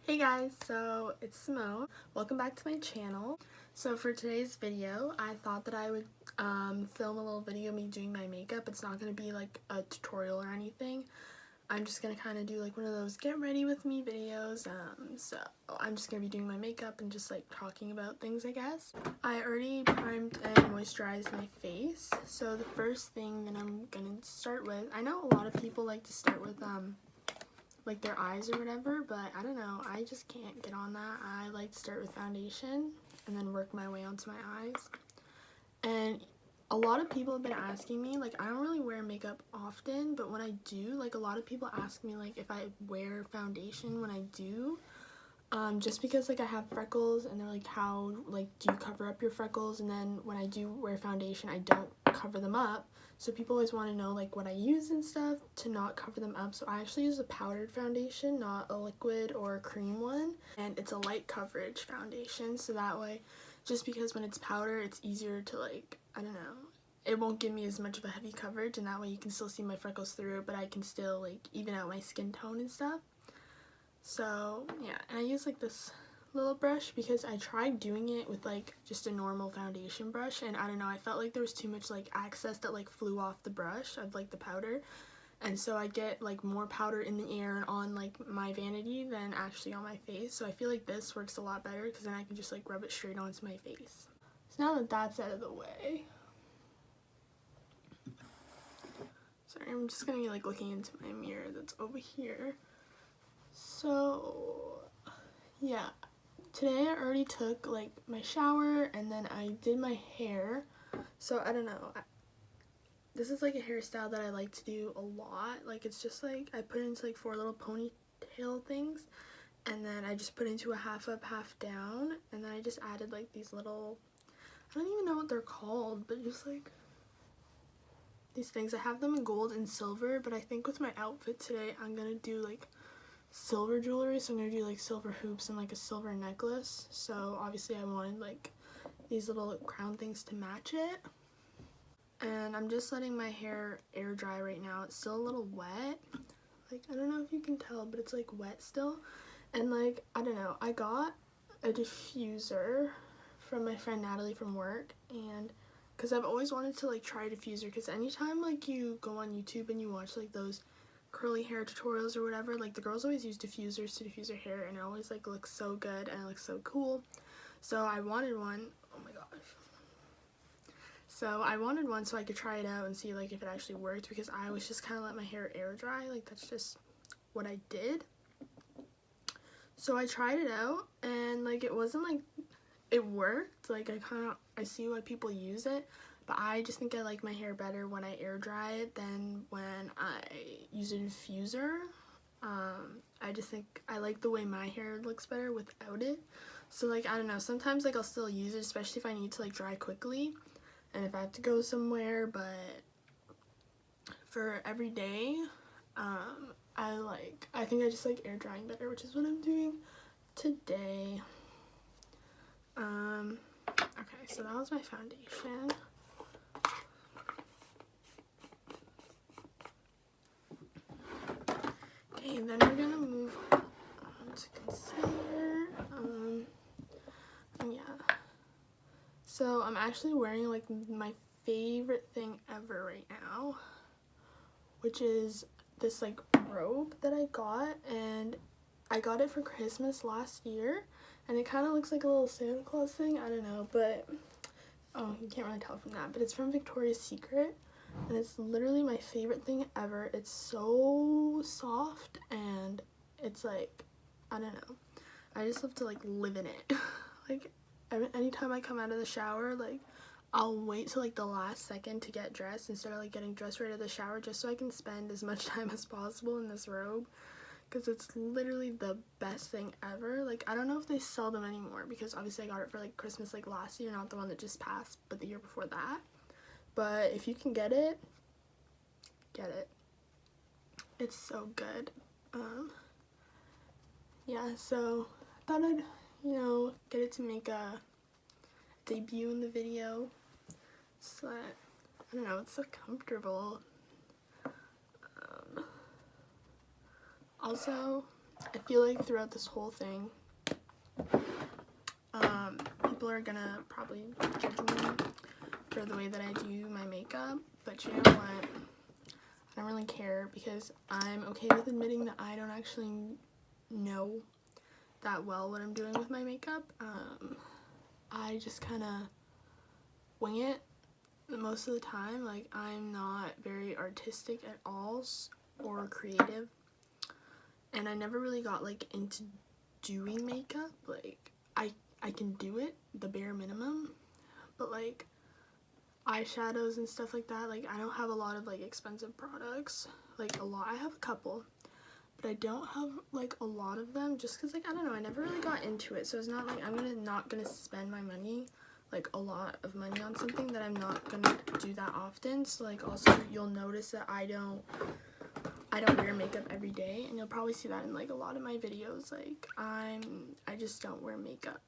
Hey guys, so it's Simone. Welcome back to my channel. So for today's video, I thought that I would film a little video of me doing my makeup. It's not going to be like a tutorial or anything. I'm just going to kind of do like one of those get ready with me videos. So I'm just going to be doing my makeup and just like talking about things, I guess. I already primed and moisturized my face. So the first thing that I'm going to start with, I know a lot of people like to start with like their eyes or whatever, but I don't know, I just can't get on that. I like to start with foundation and then work my way onto my eyes. And a lot of people have been asking me, like, I don't really wear makeup often, but when I do, like, a lot of people ask me, like, if I wear foundation when I do, just because, like, I have freckles, and they're like, how, like, do you cover up your freckles? And then when I do wear foundation, I don't cover them up. So people always want to know like what I use and stuff to not cover them up. So I actually use a powdered foundation, not a liquid or a cream one. And it's a light coverage foundation, so that way, just because when it's powder, it's easier to like, I don't know, it won't give me as much of a heavy coverage, and that way you can still see my freckles through, but I can still like even out my skin tone and stuff. So yeah, and I use like this little brush because I tried doing it with like just a normal foundation brush, and I don't know, I felt like there was too much like excess that like flew off the brush of like the powder, and so I get like more powder in the air and on like my vanity than actually on my face. So I feel like this works a lot better because then I can just like rub it straight onto my face. So now that that's out of the way, sorry, I'm just gonna be like looking into my mirror that's over here. So yeah, today I already took like my shower and then I did my hair. So I don't know, this is like a hairstyle that I like to do a lot. Like it's just like I put into like 4 little ponytail things, and then I just put into a half up, half down, and then I just added like these little, I don't even know what they're called, but just like these things. I have them in gold and silver, but I think with my outfit today I'm gonna do like silver jewelry, so I'm gonna do like silver hoops and like a silver necklace. So obviously I wanted like these little crown things to match it. And I'm just letting my hair air dry right now. It's still a little wet, like I don't know if you can tell, but it's like wet still. And like I don't know, I got a diffuser from my friend Natalie from work, and because I've always wanted to like try a diffuser, because anytime like you go on YouTube and you watch like those curly hair tutorials or whatever, like the girls always use diffusers to diffuse their hair, and it always like looks so good and it looks so cool. So I wanted one. Oh my gosh. So I wanted one so I could try it out and see like if it actually worked, because I always just kind of let my hair air dry, like that's just what I did. So I tried it out, and like it wasn't like it worked. Like I see why people use it, but I just think I like my hair better when I air dry it than when I use a diffuser. I just think I like the way my hair looks better without it. So like I don't know, sometimes like I'll still use it, especially if I need to like dry quickly and if I have to go somewhere, but for every day, I think I just like air drying better, which is what I'm doing today. Okay, so that was my foundation. Okay, then we're gonna move on to concealer. Yeah. So I'm actually wearing like my favorite thing ever right now, which is this like robe that I got, and I got it for Christmas last year, and it kind of looks like a little Santa Claus thing, I don't know, but oh, you can't really tell from that, but it's from Victoria's Secret, and it's literally my favorite thing ever. It's so soft, and it's like, I don't know, I just love to like live in it. Like anytime I come out of the shower, like I'll wait till like the last second to get dressed instead of like getting dressed right out of the shower, just so I can spend as much time as possible in this robe, because it's literally the best thing ever. Like I don't know if they sell them anymore, because obviously I got it for like Christmas like last year, not the one that just passed, but the year before that. But if you can get it, get it. It's so good. Yeah, so I thought I'd, you know, get it to make a debut in the video. So that, I don't know, it's so comfortable. Also, I feel like throughout this whole thing, people are gonna probably judge me for the way that I do my makeup, but you know what? I don't really care because I'm okay with admitting that I don't actually know that well what I'm doing with my makeup. I just kind of wing it most of the time. Like, I'm not very artistic at all or creative, and I never really got like into doing makeup. Like, I can do it, the bare minimum, but like eyeshadows and stuff like that, like I don't have a lot of like expensive products, like a lot. I have a couple, but I don't have like a lot of them just because, like, I don't know, I never really got into it. So it's not like I'm not gonna spend my money, like a lot of money, on something that I'm not gonna do that often. So like, also you'll notice that I don't wear makeup every day, and you'll probably see that in like a lot of my videos. Like, I just don't wear makeup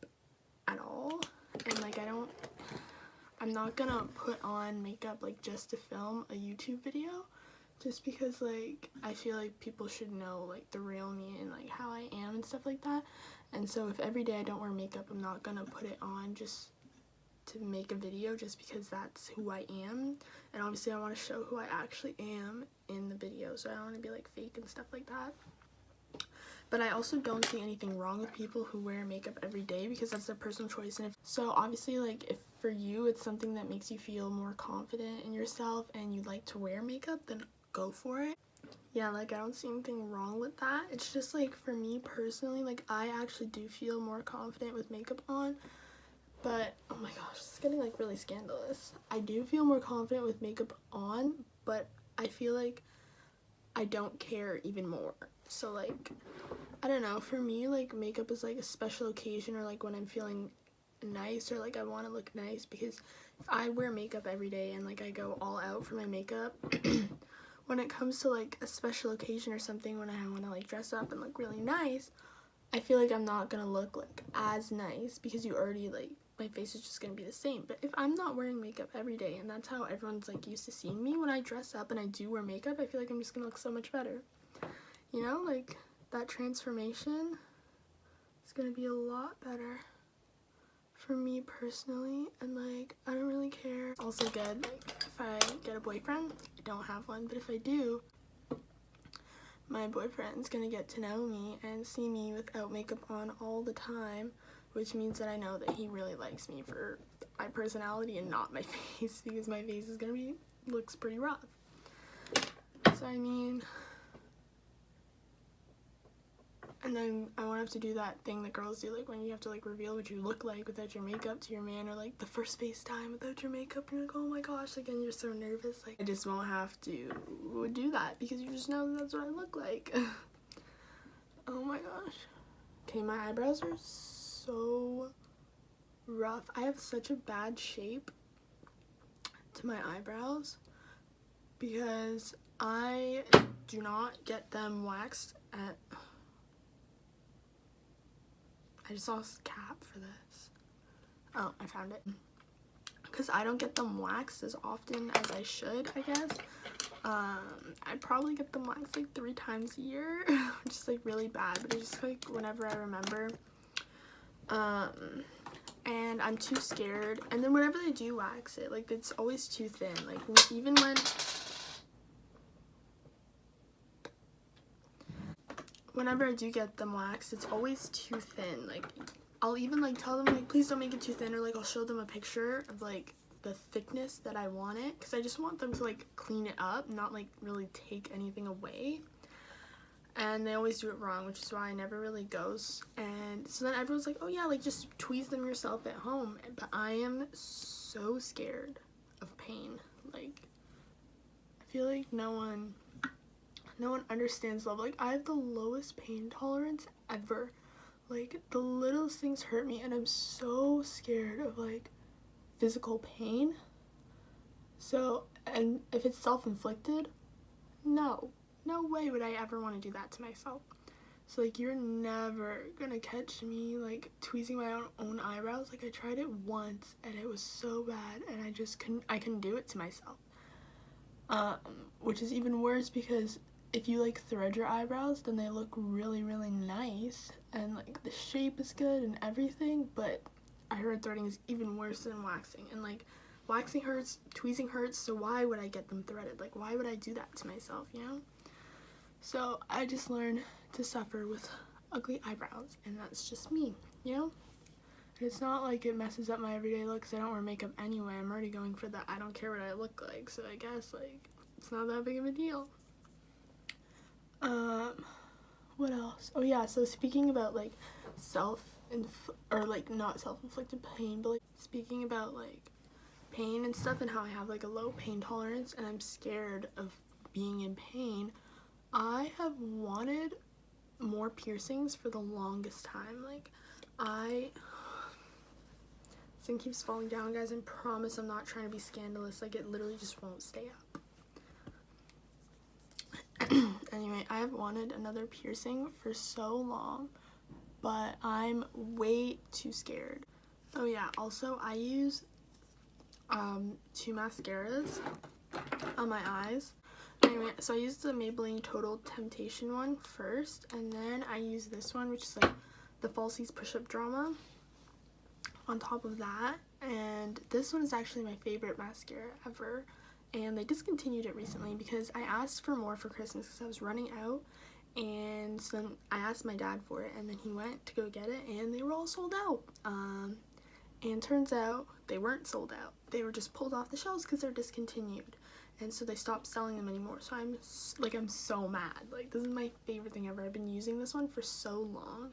at all, and like I'm not gonna put on makeup like just to film a YouTube video, just because like I feel like people should know like the real me and like how I am and stuff like that. And so if every day I don't wear makeup, I'm not gonna put it on just to make a video, just because that's who I am. And obviously I want to show who I actually am in the video, so I don't want to be like fake and stuff like that. But I also don't see anything wrong with people who wear makeup every day, because that's their personal choice. And so obviously, like, if for you it's something that makes you feel more confident in yourself and you like to wear makeup, then go for it. Yeah, like, I don't see anything wrong with that. It's just like, for me personally, like, I actually do feel more confident with makeup on. But oh my gosh, this is getting like really scandalous. I do feel more confident with makeup on, but I feel like I don't care even more. So like, I don't know, for me, like, makeup is like a special occasion, or like when I'm feeling nice, or like I want to look nice. Because if I wear makeup every day and like I go all out for my makeup, when it comes to like a special occasion or something, when I want to like dress up and look really nice, I feel like I'm not gonna look like as nice, because you already, like, my face is just gonna be the same. But if I'm not wearing makeup every day, and that's how everyone's like used to seeing me, when I dress up and I do wear makeup, I feel like I'm just gonna look so much better. You know, like, that transformation is gonna be a lot better for me personally. And like, I don't really care. Also good, like, if I get a boyfriend, I don't have one, but if I do, my boyfriend's gonna get to know me and see me without makeup on all the time, which means that I know that he really likes me for my personality and not my face, because my face is gonna looks pretty rough. So I mean, and then I won't have to do that thing that girls do, like when you have to like reveal what you look like without your makeup to your man, or like the first FaceTime without your makeup, and you're like, oh my gosh, like, and you're so nervous. Like, I just won't have to do that, because you just know that's what I look like. Oh my gosh. Okay, my eyebrows are so rough. I have such a bad shape to my eyebrows because I do not get them waxed at... I just saw a cap for this. Oh, I found it. Because I don't get them waxed as often as I should, I guess. I probably get them waxed like 3 times a year, which is like really bad, but it's just like whenever I remember. And I'm too scared. And then whenever they do wax it, like, it's always too thin. Like, even whenever I do get them waxed, it's always too thin. Like, I'll even like tell them, like, please don't make it too thin, or like I'll show them a picture of like the thickness that I want it, because I just want them to like clean it up, not like really take anything away. And they always do it wrong, which is why I never really goes. And so then everyone's like, oh yeah, like, just tweeze them yourself at home. But I am so scared of pain. Like, I feel like no one understands love. Like, I have the lowest pain tolerance ever. Like, the littlest things hurt me, and I'm so scared of like physical pain. So, and if it's self-inflicted, no way would I ever want to do that to myself. So like, you're never gonna catch me like tweezing my own eyebrows. Like, I tried it once and it was so bad, and I couldn't do it to myself. Which is even worse, because if you like thread your eyebrows, then they look really, really nice, and like the shape is good and everything. But I heard threading is even worse than waxing, and like waxing hurts, tweezing hurts, so why would I get them threaded? Like, why would I do that to myself, you know? So I just learned to suffer with ugly eyebrows, and that's just me, you know? And it's not like it messes up my everyday look, because I don't wear makeup anyway. I'm already going for that I don't care what I look like, so I guess like it's not that big of a deal. What else? Oh yeah, so speaking about like not self-inflicted pain, but like speaking about like pain and stuff, and how I have like a low pain tolerance and I'm scared of being in pain, I have wanted more piercings for the longest time. Like, this thing keeps falling down, guys. I promise I'm not trying to be scandalous. Like, it literally just won't stay up. Anyway, I have wanted another piercing for so long, but I'm way too scared. Oh yeah, also I use 2 mascaras on my eyes. Anyway, so I used the Maybelline Total Temptation one first, and then I use this one, which is like the Falsies Push-Up Drama on top of that. And this one is actually my favorite mascara ever, and they discontinued it recently because I asked for more for Christmas because I was running out, and so then I asked my dad for it, and then he went to go get it, and they were all sold out. And turns out they weren't sold out. They were just pulled off the shelves because they're discontinued, and so they stopped selling them anymore. So I'm so mad. Like, this is my favorite thing ever. I've been using this one for so long,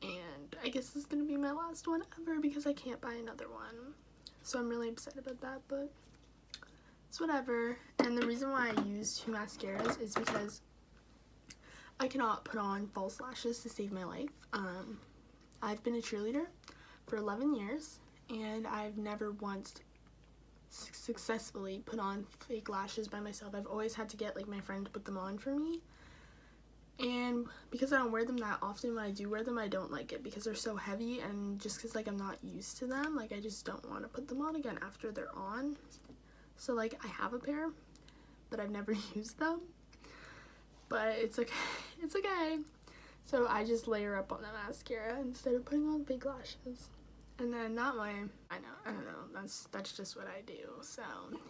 and I guess this is gonna be my last one ever because I can't buy another one. So I'm really upset about that, but it's whatever. And the reason why I use 2 mascaras is because I cannot put on false lashes to save my life. I've been a cheerleader for 11 years, and I've never once successfully put on fake lashes by myself. I've always had to get like my friend to put them on for me, and because I don't wear them that often, when I do wear them I don't like it because they're so heavy, and just because like I'm not used to them, like I just don't want to put them on again after they're on. So like I have a pair, but I've never used them, but it's okay. It's okay. So I just layer up on the mascara instead of putting on fake lashes. And then that way, I don't know, that's just what I do. So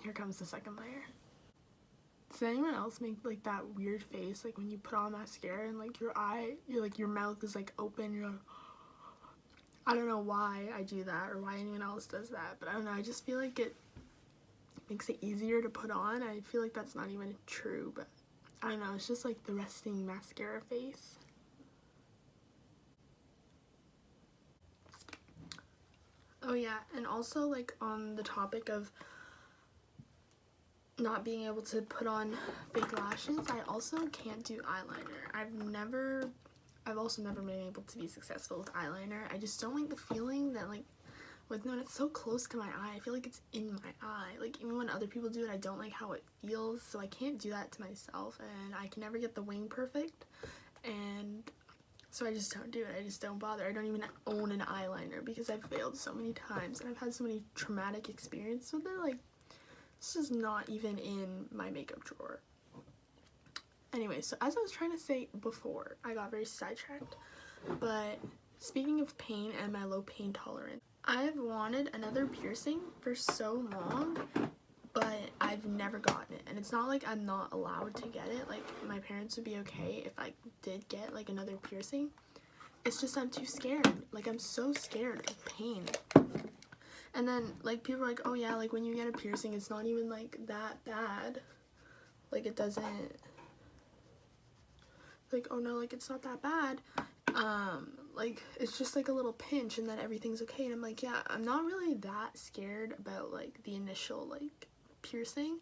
here comes the second layer. Does anyone else make like that weird face, like when you put on mascara and like your mouth is like open, you're like, I don't know why I do that or why anyone else does that, but I don't know, I just feel like it makes it easier to put on. I feel like that's not even true, but I don't know, it's just like the resting mascara face. Oh yeah, and also like on the topic of not being able to put on fake lashes, I also can't do eyeliner. I've also never been able to be successful with eyeliner. I just don't like the feeling that like when it's so close to my eye, I feel like it's in my eye. Like even when other people do it, I don't like how it feels, so I can't do that to myself, and I can never get the wing perfect, and so I just don't do it. I just don't bother. I don't even own an eyeliner because I've failed so many times and I've had so many traumatic experiences with it. Like, this is not even in my makeup drawer. Anyway, so as I was trying to say before, I got very sidetracked. But speaking of pain and my low pain tolerance, I've wanted another piercing for so long, but I've never gotten it. And it's not like I'm not allowed to get it. Like, my parents would be okay if I did get like another piercing. It's just I'm too scared. Like, I'm so scared of pain. And then like people are like, oh yeah, like when you get a piercing it's not even like that bad. Like it doesn't, like, oh no, like it's not that bad. Like it's just like a little pinch and then everything's okay. And I'm like, yeah, I'm not really that scared about like the initial like piercing.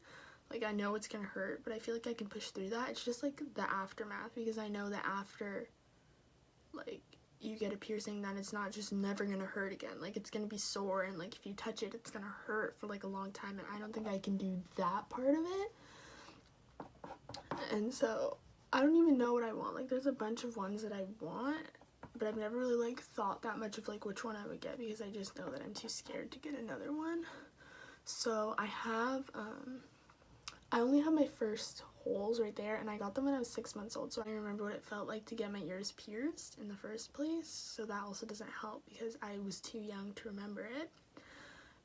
Like I know it's gonna hurt, but I feel like I can push through that. It's just like the aftermath, because I know that after like you get a piercing, then it's not just never gonna hurt again. Like it's gonna be sore, and like if you touch it it's gonna hurt for like a long time, and I don't think I can do that part of it. And so I don't even know what I want. Like there's a bunch of ones that I want, but I've never really like thought that much of like which one I would get, because I just know that I'm too scared to get another one. So I only have my first holes right there, and I got them when I was 6 months old, so I remember what it felt like to get my ears pierced in the first place, so that also doesn't help because I was too young to remember it.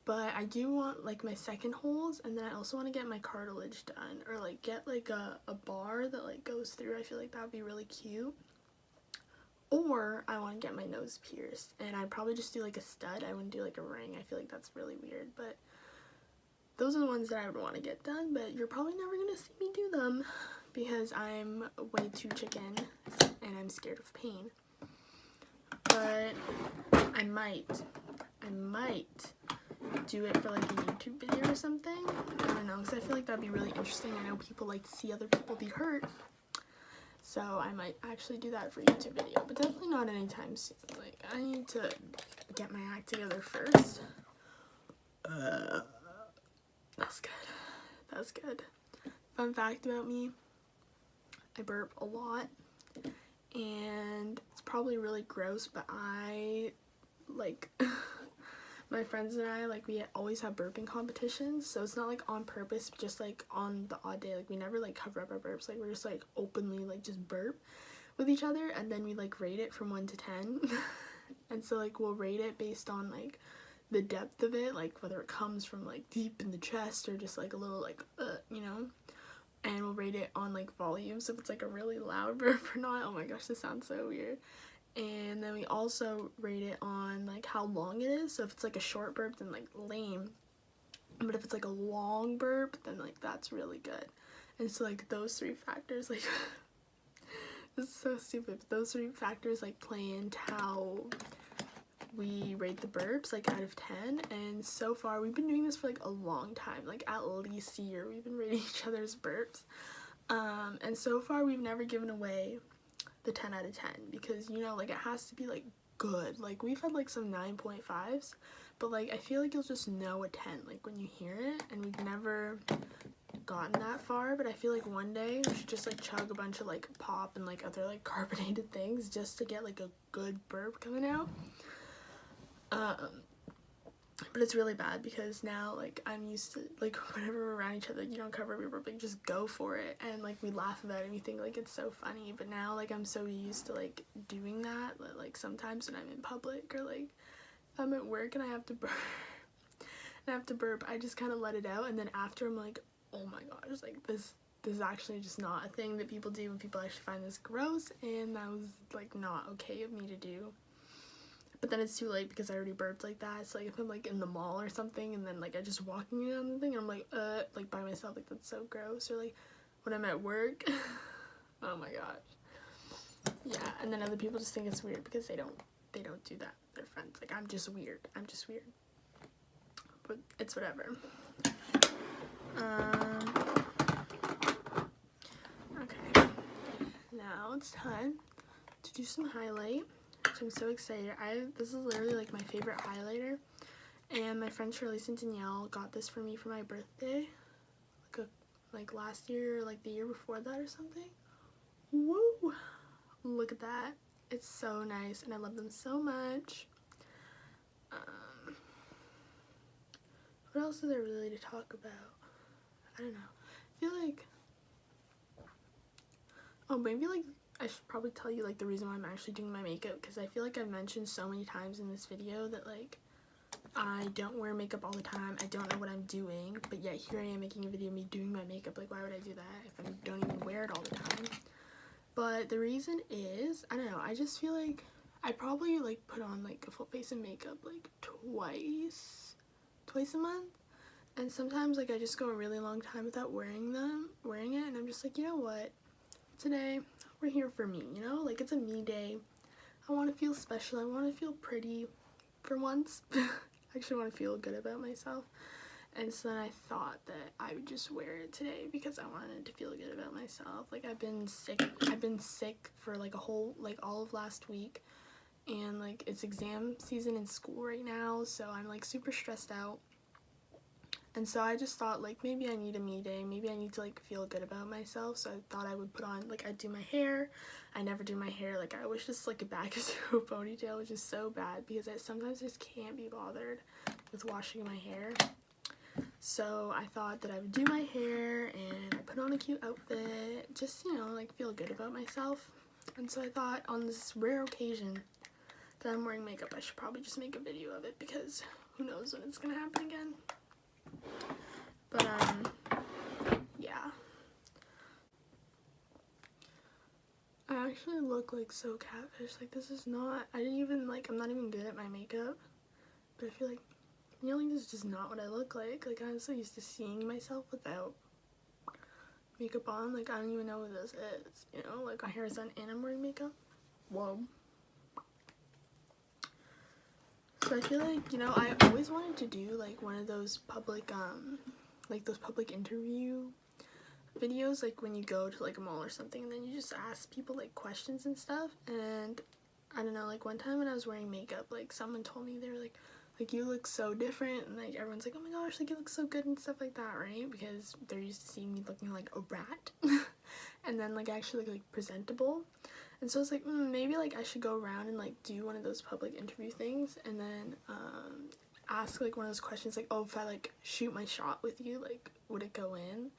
But I do want like my second holes, and then I also want to get my cartilage done, or like get like a bar that like goes through. I feel like that would be really cute. Or I want to get my nose pierced, and I'd probably just do like a stud. I wouldn't do like a ring. I feel like that's really weird, but those are the ones that I would want to get done. But you're probably never gonna see me do them because I'm way too chicken and I'm scared of pain. But I might do it for like a YouTube video or something. I don't know, because I feel like that'd be really interesting. I know people like to see other people be hurt. So I might actually do that for a YouTube video, but definitely not anytime soon. Like, I need to get my act together first. That's good. That's good. Fun fact about me, I burp a lot, and it's probably really gross, but I, like, my friends and I, like, we always have burping competitions, so it's not, like, on purpose, just, like, on the odd day. Like, we never, like, cover up our burps. Like, we're just, like, openly, like, just burp with each other, and then we, like, rate it from 1 to 10. And so, like, we'll rate it based on, like, the depth of it, like, whether it comes from, like, deep in the chest or just, like, a little, like, you know? And we'll rate it on, like, volume, so if it's, like, a really loud burp or not. Oh my gosh, this sounds so weird. And then we also rate it on, like, how long it is. So if it's, like, a short burp, then, like, lame. But if it's, like, a long burp, then, like, that's really good. And so, like, those 3 factors, like, this is so stupid, but those 3 factors, like, play into how we rate the burps, like, out of 10. And so far, we've been doing this for, like, a long time. Like, at least a year, we've been rating each other's burps. And so far, we've never given away the 10 out of 10 because, you know, like, it has to be, like, good. Like, we've had, like, some 9.5s, but, like, I feel like you'll just know a 10, like, when you hear it, and we've never gotten that far. But I feel like one day we should just, like, chug a bunch of, like, pop and, like, other, like, carbonated things just to get, like, a good burp coming out. But it's really bad because now, like, I'm used to, like, whenever we're around each other, you don't cover your burping, just go for it, and, like, we laugh about it and we think, like, it's so funny. But now, like, I'm so used to, like, doing that, like, sometimes when I'm in public, or, like, if I'm at work and I have to burp, I just kind of let it out, and then after I'm like, oh my gosh, like, this is actually just not a thing that people do, and people actually find this gross, and that was, like, not okay of me to do. But then it's too late because I already burped like that. So, like, if I'm, like, in the mall or something, and then, like, I just walking around the thing, and I'm like, by myself, like, that's so gross. Or, like, when I'm at work, oh my gosh. Yeah, and then other people just think it's weird because they don't do that. They're friends. Like, I'm just weird. But it's whatever. Okay. Now it's time to do some highlight. So I'm so excited. This is literally, like, my favorite highlighter, and my friend Charlize and Danielle got this for me for my birthday, like last year, or like the year before that or something. Woo! Look at that. It's so nice, and I love them so much. What else is there really to talk about? I don't know. I feel like, oh, maybe, like, I should probably tell you, like, the reason why I'm actually doing my makeup, because I feel like I've mentioned so many times in this video that, like, I don't wear makeup all the time. I don't know what I'm doing, but yet here I am making a video of me doing my makeup. Like, why would I do that if I don't even wear it all the time? But the reason is, I don't know, I just feel like I probably, like, put on, like, a full face of makeup, like, twice a month. And sometimes, like, I just go a really long time without wearing it, and I'm just like, you know what? Today, we're here for me, you know? Like, it's a me day. I want to feel special. I want to feel pretty for once. I actually want to feel good about myself. And so then I thought that I would just wear it today because I wanted to feel good about myself. Like, I've been sick for, like, all of last week. And, like, it's exam season in school right now, so I'm, like, super stressed out. And so I just thought, like, maybe I need a me day. Maybe I need to, like, feel good about myself. So I thought I would put on, like, I'd do my hair. I never do my hair. Like, I always just, like, back into a ponytail, which is so bad because I sometimes just can't be bothered with washing my hair. So I thought that I would do my hair and I put on a cute outfit, just, you know, like feel good about myself. And so I thought on this rare occasion that I'm wearing makeup, I should probably just make a video of it because who knows when it's gonna happen again. But yeah. I actually look like so catfish. Like, this is not, I didn't even, like, I'm not even good at my makeup, but I feel like, you know, like, this is just not what I look like. Like, I'm so used to seeing myself without makeup on. Like, I don't even know what this is, you know? Like, my hair is done and I'm wearing makeup. Whoa. So I feel like, you know, I always wanted to do, like, one of those public, like, those public interview videos, like when you go to like a mall or something and then you just ask people like questions and stuff. And I don't know, like one time when I was wearing makeup, like someone told me, they were like you look so different, and like everyone's like, oh my gosh, like you look so good and stuff like that, right? Because they're used to seeing me looking like a rat and then like actually look like presentable. And so I was like, maybe like I should go around and like do one of those public interview things and then ask like one of those questions like, oh, if I like shoot my shot with you, like would it go in?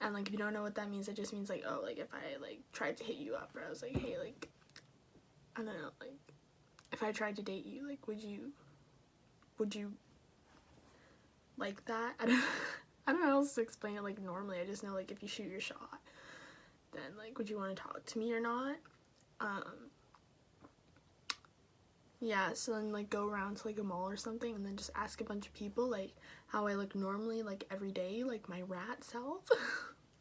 And like if you don't know what that means, it just means like, oh, like if I like tried to hit you up, or I was like, hey, like I don't know, like if I tried to date you, like would you like that? I don't know how else to explain it like normally. I just know like if you shoot your shot, then like would you want to talk to me or not? Yeah, so then like go around to like a mall or something and then just ask a bunch of people like how I look normally, like every day, like my rat self.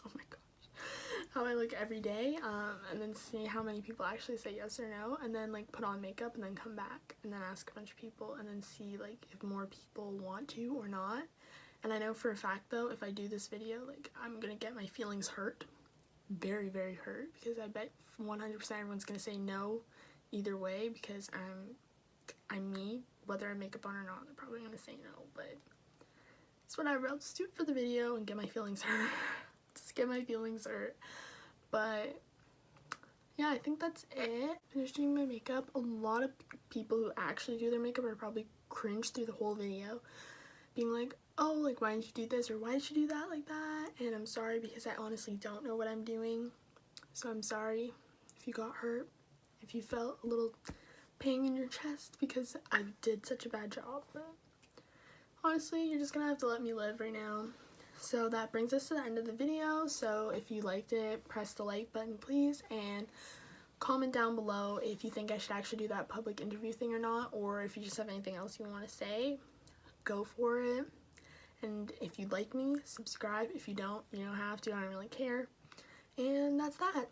Oh my gosh, how I look every day, and then see how many people actually say yes or no, and then like put on makeup and then come back and then ask a bunch of people and then see like if more people want to or not. And I know for a fact though, if I do this video, like I'm gonna get my feelings hurt, very very hurt, because I bet 100% everyone's gonna say no either way, because I'm me, whether I have makeup on or not. They're probably gonna say no, but it's whatever. I'll just do it for the video and get my feelings hurt. Just get my feelings hurt. But yeah, I think that's it. Finished doing my makeup. A lot of people who actually do their makeup are probably cringe through the whole video, being like, oh, like why didn't you do this, or why did you do that like that? And I'm sorry, because I honestly don't know what I'm doing. So I'm sorry if you got hurt, if you felt a little pain in your chest because I did such a bad job. But honestly, you're just gonna have to let me live right now. So that brings us to the end of the video. So if you liked it, press the like button please, and comment down below if you think I should actually do that public interview thing or not, or if you just have anything else you want to say, go for it. And if you like me, subscribe. If you don't, you don't have to. I don't really care. And that's that.